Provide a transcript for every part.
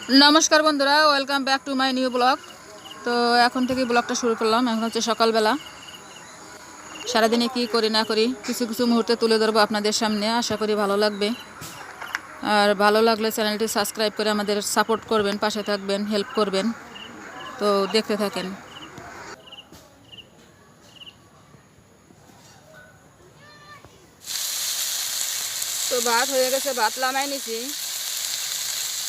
नमस्कार बंधुरा welcome back to my new blog. तो एखन थेके ब्लगटा शुरू करलाम। एखन होच्छे सकालबेला। सारा दिने कि करी ना करी किछु किछु मुहूर्ते तुले धरबो आपनादेर सामने। आशा करी भालो लागबे और भालो लागले चैनलटी सबस्क्राइब करे आमादेर सापोर्ट करबेन, पाशे थाकबेन, हेल्प करबेन। तो देखते थाकेन। तो भात हये गेछे, भात नामाई निछि।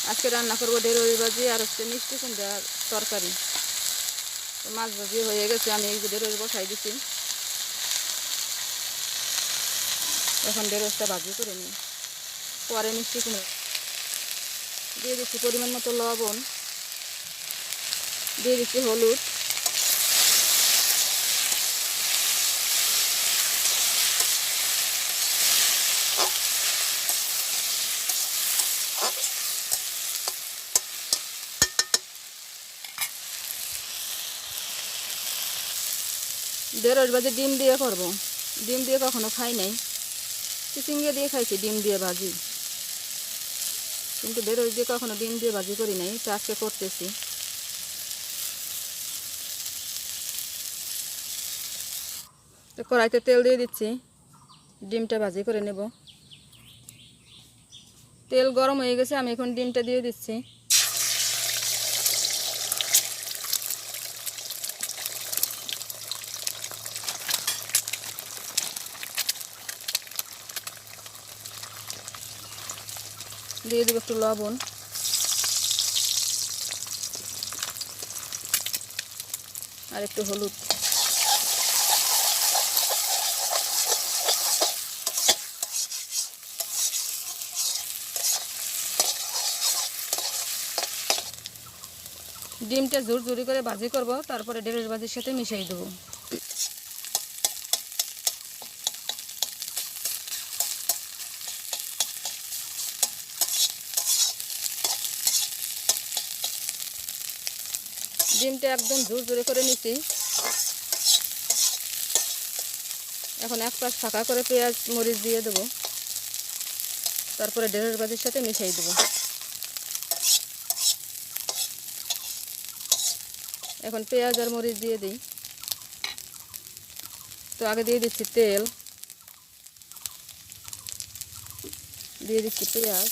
आज के रान्ना करबो ढेঁড়স भाजी और होच्छे मिष्टि कुमड़ार तरकारी। तो माछ भाजी हये गेछे, आमि এই যে ঢেঁড়স বসাই দিছি। এখন ঢেঁড়সটা ভাজি করে নিই, পরে মিষ্টি কুমড়া দিয়ে দিচ্ছি। পরিমাণ মতো লবণ দিয়ে দিচ্ছি, হলুদ, ঢেঁড়স ভাজি ডিম দিয়ে করব। ডিম দিয়ে কখনো খাই নাই, চিচিঙ্গা দিয়ে খাইছি ডিম দিয়ে ভাজি, কিন্তু ঢেঁড়স দিয়ে কখনো ডিম দিয়ে ভাজি করি নাই। তো আজকে করতেছি। তো কড়াইতে তেল দিয়ে দিচ্ছি, ডিমটা ভাজি করে নেব। তেল গরম হয়ে গেছে, আমি এখন ডিমটা দিয়ে দিচ্ছি। দিয়ে দেব একটু লবণ আর একটু হলুদ। ডিমটা ঝুরঝুরি করে ভাজি করব, তারপরে ঢেঁড়স ভাজির সাথে মিশিয়ে দেব। ডিমটা একদম ঝুরঝুরে করে নিছি। এখন এক পাশ ফাঁকা করে পেঁয়াজ মরিচ দিয়ে দেব, তারপরে ঢেঁড়স ভাজির সাথে মিশিয়ে দেব। এখন পেঁয়াজ আর মরিচ দিয়ে দিই। তো আগে দিয়ে দিচ্ছি তেল, দিয়ে দিচ্ছি পেঁয়াজ,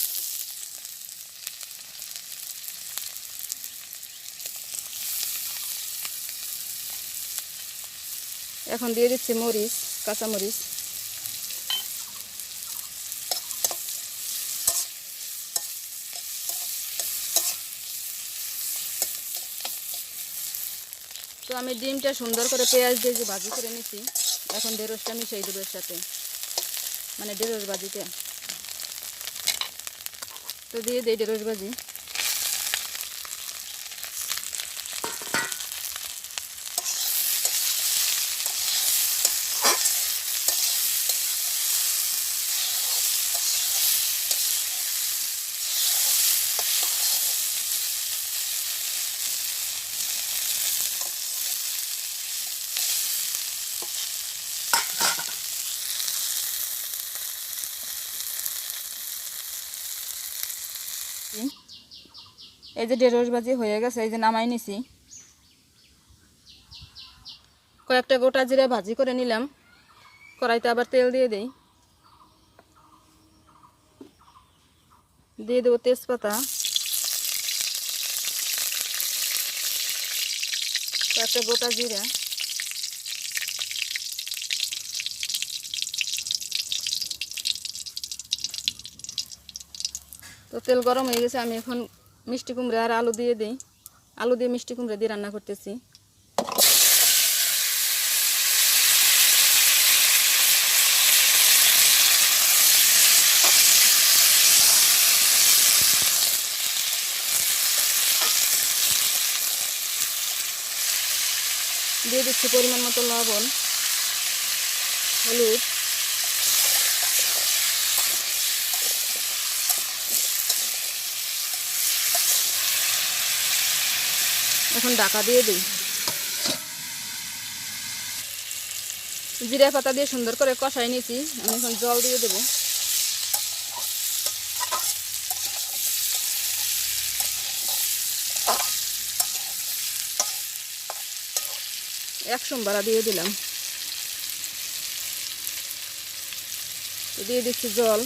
এখন দিয়ে দিচ্ছি মরিচ, কাঁচা মরিচ। তো আমি ডিমটা সুন্দর করে পেঁয়াজ দিয়ে যে ভাজি করে নিছি, এখন ঢেঁড়সটা মিশিয়ে দেবো এর সাথে, মানে ঢেঁড়স ভাজিতে। তো দিয়ে দিই ঢেঁড়স ভাজি। এই যে ঢেঁড়স ভাজি হয়ে গেছে, এই যে নামাই নিছি। কয়েকটা গোটা জিরা ভাজি করে নিলাম। কড়াইতে আবার তেল দিয়ে দেই, দিয়ে দেবো তেজপাতা, কয়েকটা গোটা জিরা, তো তেল গরম হয়ে গেছে, আমি এখন মিষ্টি কুমড়া আর আলু দিয়ে দিই। আলু দিয়ে মিষ্টি কুমড়া দিয়ে রান্না করতেছি। দিয়ে দিচ্ছি পরিমাণ মতো লবণ, হলুদ, এখন ঢাকা দিয়ে দিই। জিরা পাতা দিয়ে সুন্দর করে কষাই নিয়েছি, আমি এখন জল দিয়ে দেবো। এক সোমবার দিয়ে দিলাম, দিয়ে দিচ্ছি জল।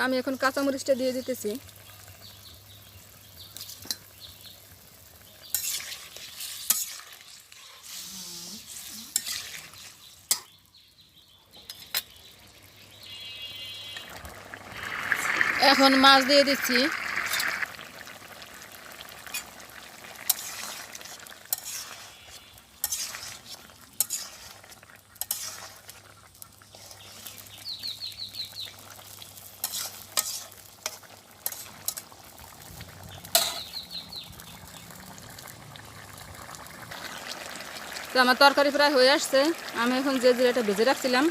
আমি এখন কাঁচামরিচটা দিয়ে দিতেছি। এখন মাছ দিয়ে দিচ্ছি। তো আমার তরকারি প্রায় হয়ে আসছে। আমি এখন যে জিরাটা ভেজে রাখছিলাম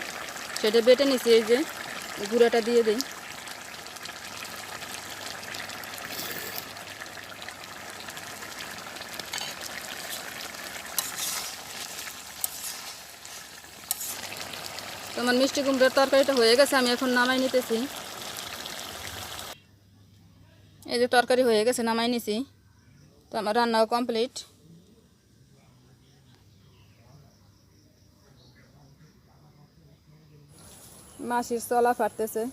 সেটা বেটে নিচ্ছি। এই যে গুঁড়াটা দিয়ে দিই। তো আমার মিষ্টি কুমড়োর তরকারিটা হয়ে গেছে, আমি এখন নামাই নিতেছি। এই যে তরকারি হয়ে গেছে, নামাই নিছি। তো আমার রান্নাও কমপ্লিট। মাছির চলা ফাটতেছে।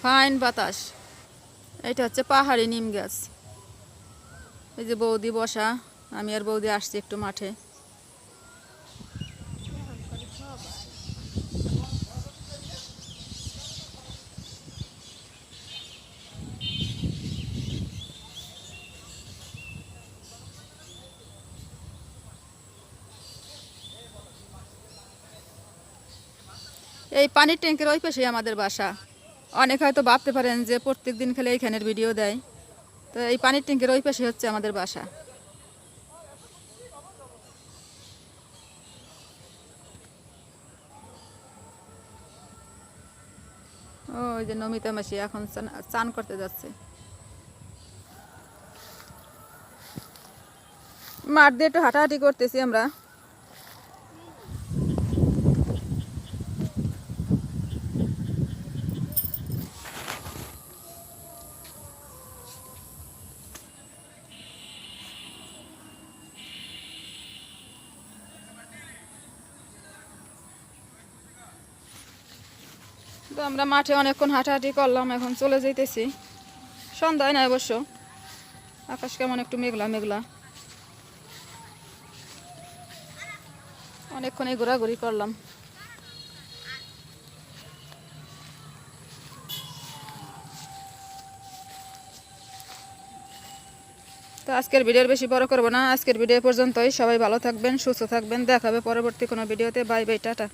ফাইন বাতাস। এটা হচ্ছে পাহাড়ি নিম গাছ। এই যে বৌদি বসা, আমি আর বৌদি আসছি একটু মাঠে। এই পানির ট্যাঙ্কের ওই পাশেই আমাদের বাসা। অনেক হয়তো ভাবতে পারেন যে প্রত্যেক দিন খেলে এইখানের ভিডিও দেয়। তো এই পানির ট্যাঙ্কের ওই পাশে হচ্ছে আমাদের বাসা। ও ওই যে নমিতা মাসি এখন চান করতে যাচ্ছে। মাঠ দিয়ে একটু হাঁটাহাঁটি করতেছি আমরা। তো আমরা মাঠে অনেকক্ষণ হাঁটাহাঁটি করলাম, এখন চলে যাইতেছি। সন্ধ্যায় না অবশ্য, আকাশ কেমন একটু মেঘলা মেঘলা। অনেকক্ষণই ঘোরাঘুরি করলাম। তো আজকের ভিডিওর বেশি বড় করবো না, আজকের ভিডিও পর্যন্তই। সবাই ভালো থাকবেন, সুস্থ থাকবেন। দেখা হবে পরবর্তী কোনো ভিডিওতে। Bye bye, tata.